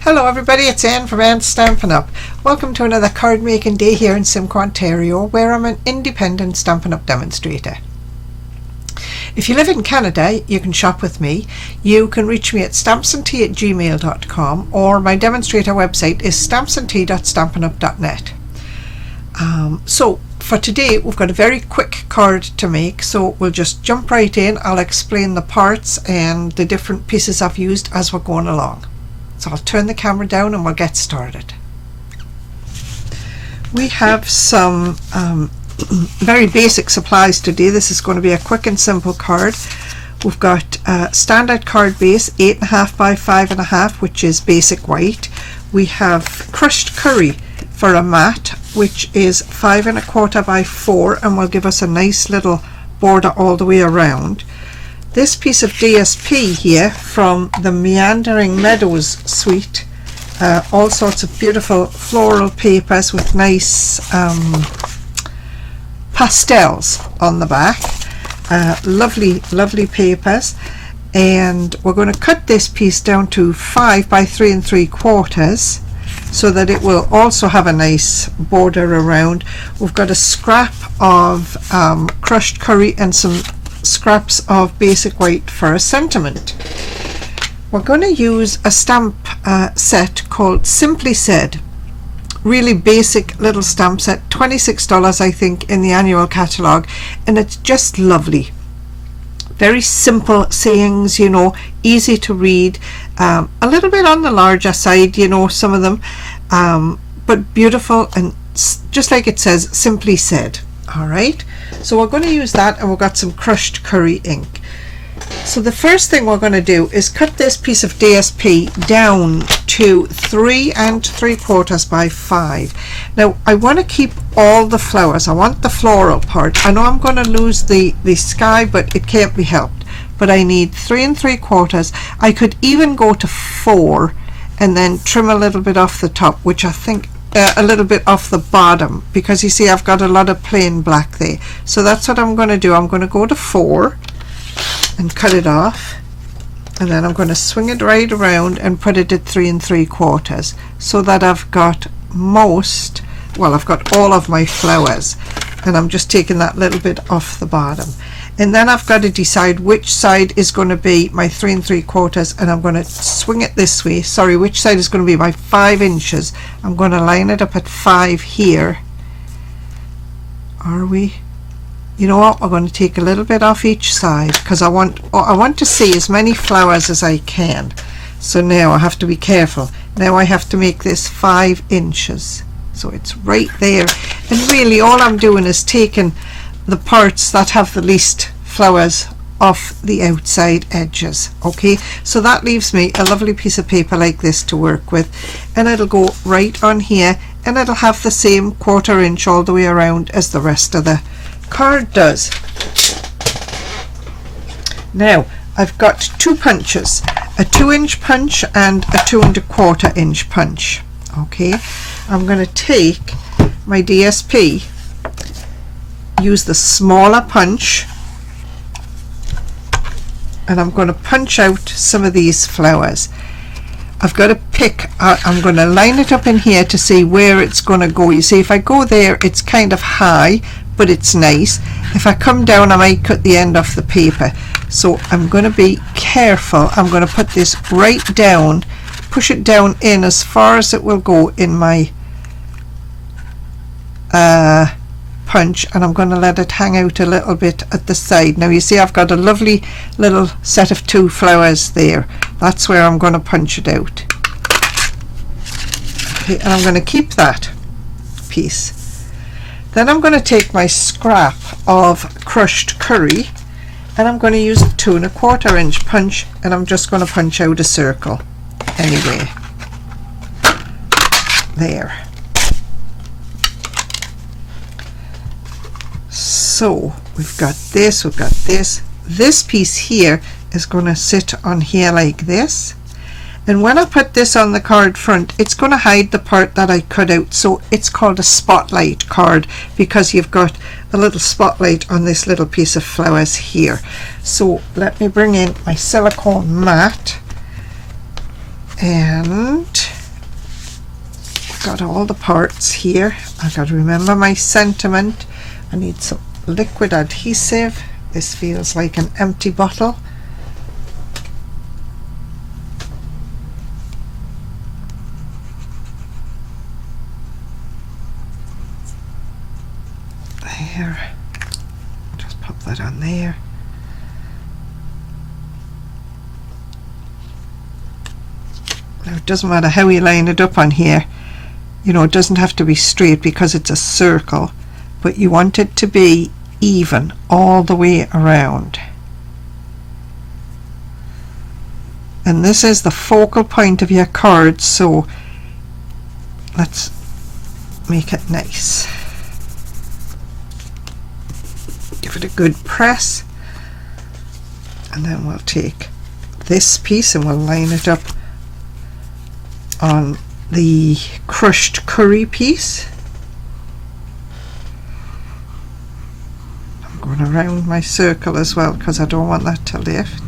Hello everybody, it's Anne from Anne's Stampin' Up. Welcome to another card making day here in Simcoe, Ontario, where I'm an independent Stampin' Up demonstrator. If you live in Canada, you can shop with me. You can reach me at stampsntea@gmail.com, or my demonstrator website is stampsntea.stampinup.net. So for today we've got a very quick card to make, so we'll just jump right in. I'll explain the parts and the different pieces I've used as we're going along. So I'll turn the camera down and we'll get started. We have some very basic supplies today. This is going to be a quick and simple card. We've got standard card base 8.5 by 5.5, which is basic white. We have crushed curry for a mat, which is 5 1/4 by 4, and will give us a nice little border all the way around. This piece of DSP here from the Meandering Meadows suite, all sorts of beautiful floral papers with nice pastels on the back, lovely papers, and we're going to cut this piece down to 5 by 3 3/4 so that it will also have a nice border around. We've got a scrap of crushed curry and some scraps of basic white for a sentiment. We're going to use a stamp set called Simply Said. Really basic little stamp set, $26 I think in the annual catalogue, and it's just lovely. Very simple sayings, you know, easy to read, a little bit on the larger side, you know, some of them, but beautiful, and just like it says, Simply Said. Alright, so we're going to use that, and we've got some crushed curry ink. So the first thing we're going to do is cut this piece of DSP down to 3 3/4 by 5. Now I want to keep all the flowers. I want the floral part. I know I'm going to lose the sky, but it can't be helped. But I need 3 3/4. I could even go to 4 and then trim a little bit off the top, which I think a little bit off the bottom, because you see I've got a lot of plain black there. So that's what I'm going to do. I'm going to go to 4 and cut it off, and then I'm going to swing it right around and put it at 3 3/4 so that I've got I've got all of my flowers, and I'm just taking that little bit off the bottom. And then I've got to decide which side is going to be my 3 3/4, and I'm going to swing it this way. Sorry, which side is going to be my 5 inches. I'm going to line it up at 5 here. Are we? You know what? We're going to take a little bit off each side, because I want to see as many flowers as I can. So now I have to be careful. Now I have to make this 5 inches. So it's right there. And really all I'm doing is taking the parts that have the least flowers off the outside edges. Okay, so that leaves me a lovely piece of paper like this to work with, and it'll go right on here, and it'll have the same 1/4 inch all the way around as the rest of the card does. Now I've got 2 punches, a 2-inch punch and a 2 1/4 inch punch. Okay, I'm going to take my DSP, use the smaller punch, and I'm going to punch out some of these flowers. I've got to pick, I'm going to line it up in here to see where it's going to go. You see, if I go there, it's kind of high, but it's nice. If I come down, I might cut the end off the paper. So I'm going to be careful. I'm going to put this right down, push it down in as far as it will go in my punch, and I'm going to let it hang out a little bit at the side. Now you see I've got a lovely little set of 2 flowers there. That's where I'm going to punch it out. Okay, and I'm going to keep that piece. Then I'm going to take my scrap of crushed curry, and I'm going to use a 2 1/4 inch punch, and I'm just going to punch out a circle anyway. There. So we've got this, we've got this. This piece here is going to sit on here like this, and when I put this on the card front, it's going to hide the part that I cut out. So it's called a spotlight card, because you've got a little spotlight on this little piece of flowers here. So let me bring in my silicone mat, and got all the parts here. I've got to remember my sentiment. I need some liquid adhesive. This feels like an empty bottle. There. Just pop that on there. Now it doesn't matter how you line it up on here. You know, it doesn't have to be straight because it's a circle, but you want it to be even all the way around. And this is the focal point of your card, so let's make it nice. Give it a good press, and then we'll take this piece and we'll line it up on the crushed curry piece. I'm going around my circle as well because I don't want that to lift.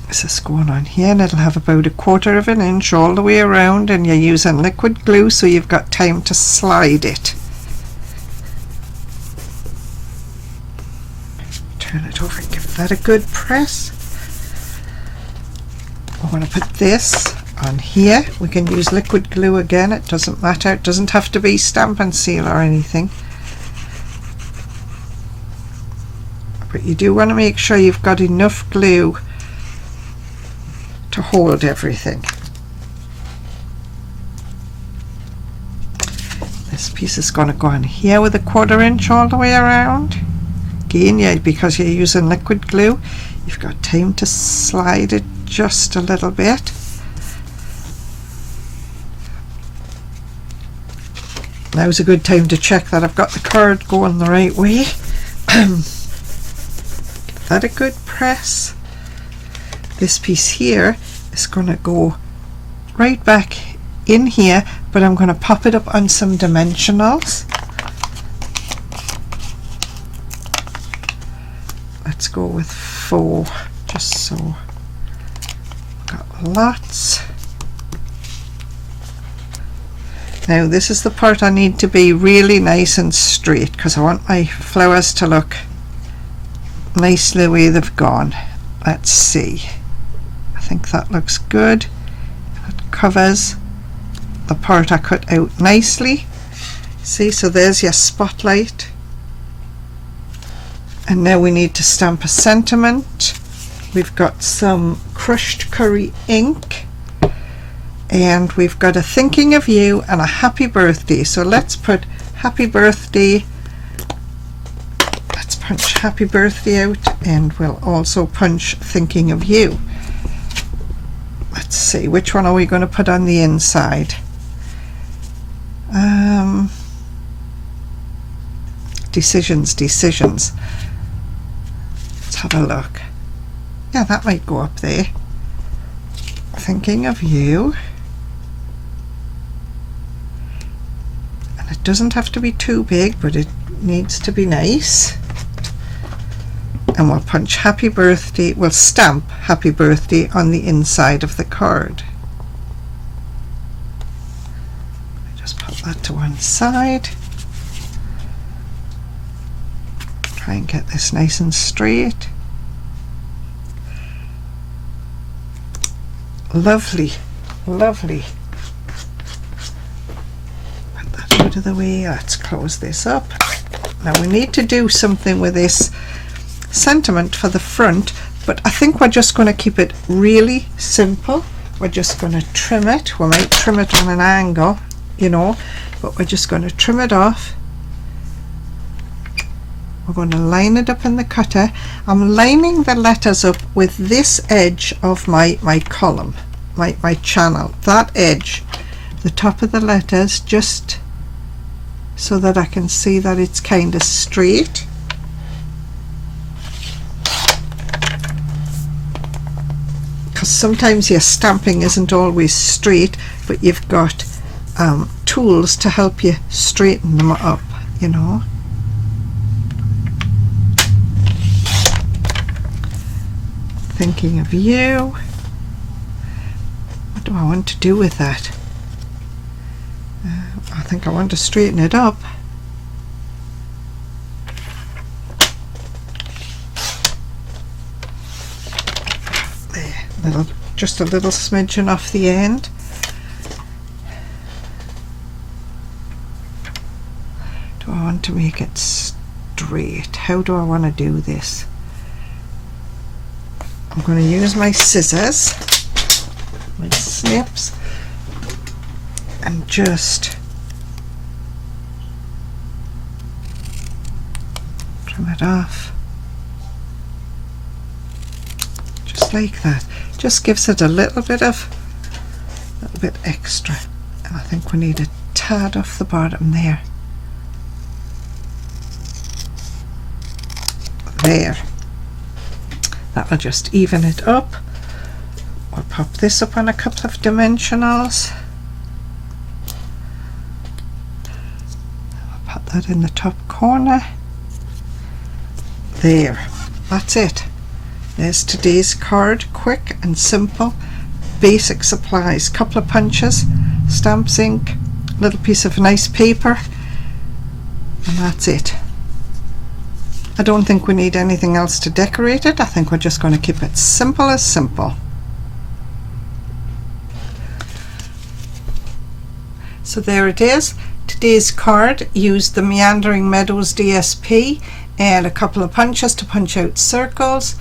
This is going on here, and it'll have about 1/4 of an inch all the way around, and you're using liquid glue so you've got time to slide it. Turn it over and give that a good press. We're going to put this on here. We can use liquid glue again, it doesn't matter. It doesn't have to be Stampsntea or anything. But you do want to make sure you've got enough glue to hold everything. This piece is going to go on here with 1/4 inch all the way around. Again, yeah, because you're using liquid glue, you've got time to slide it just a little bit. Now's a good time to check that I've got the card going the right way. Give that a good press. This piece here is going to go right back in here, but I'm going to pop it up on some dimensionals. Let's go with 4, just so got lots. Now this is the part I need to be really nice and straight because I want my flowers to look nicely the way they've gone. Let's see. I think that looks good. It covers the part I cut out nicely. See, so there's your spotlight. And now we need to stamp a sentiment. We've got some crushed curry ink, and we've got a thinking of you and a happy birthday. So let's put happy birthday. Let's punch happy birthday out, and we'll also punch thinking of you. Let's see, which one are we going to put on the inside? Decisions. Let's have a look. Yeah, that might go up there. Thinking of you. And it doesn't have to be too big, but it needs to be nice. And we'll punch happy birthday, we'll stamp happy birthday on the inside of the card. Just put that to one side. Try and get this nice and straight. Lovely, lovely. Put that out of the way. Let's close this up. Now we need to do something with this sentiment for the front, but I think we're just going to keep it really simple. We're just going to trim it. We might trim it on an angle, you know, but we're just going to trim it off. We're going to line it up in the cutter. I'm lining the letters up with this edge of my column, my channel, that edge, the top of the letters, just so that I can see that it's kind of straight. Because sometimes your stamping isn't always straight, but you've got tools to help you straighten them up, you know. Thinking of you. What do I want to do with that? I think I want to straighten it up. There, just a little smidgen off the end. Do I want to make it straight? How do I want to do this? I'm going to use my scissors, my snips, and just trim it off, just like that. Just gives it a little bit extra, and I think we need a tad off the bottom there. There. That'll just even it up. We'll pop this up on a couple of dimensionals. I'll put that in the top corner. There. That's it. There's today's card. Quick and simple. Basic supplies. Couple of punches, stamps, ink, little piece of nice paper, and that's it. I don't think we need anything else to decorate it. I think we're just going to keep it simple as simple. So there it is. Today's card used the Meandering Meadows DSP and a couple of punches to punch out circles.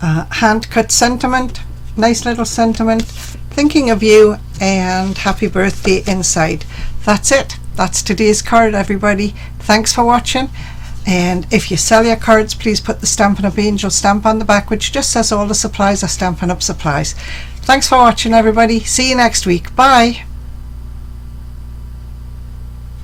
Hand cut sentiment, nice little sentiment, thinking of you, and happy birthday inside. That's it. That's today's card, everybody. Thanks for watching. And if you sell your cards, please put the Stampin' Up Angel stamp on the back, which just says all the supplies are Stampin' Up supplies. Thanks for watching, everybody. See you next week. Bye.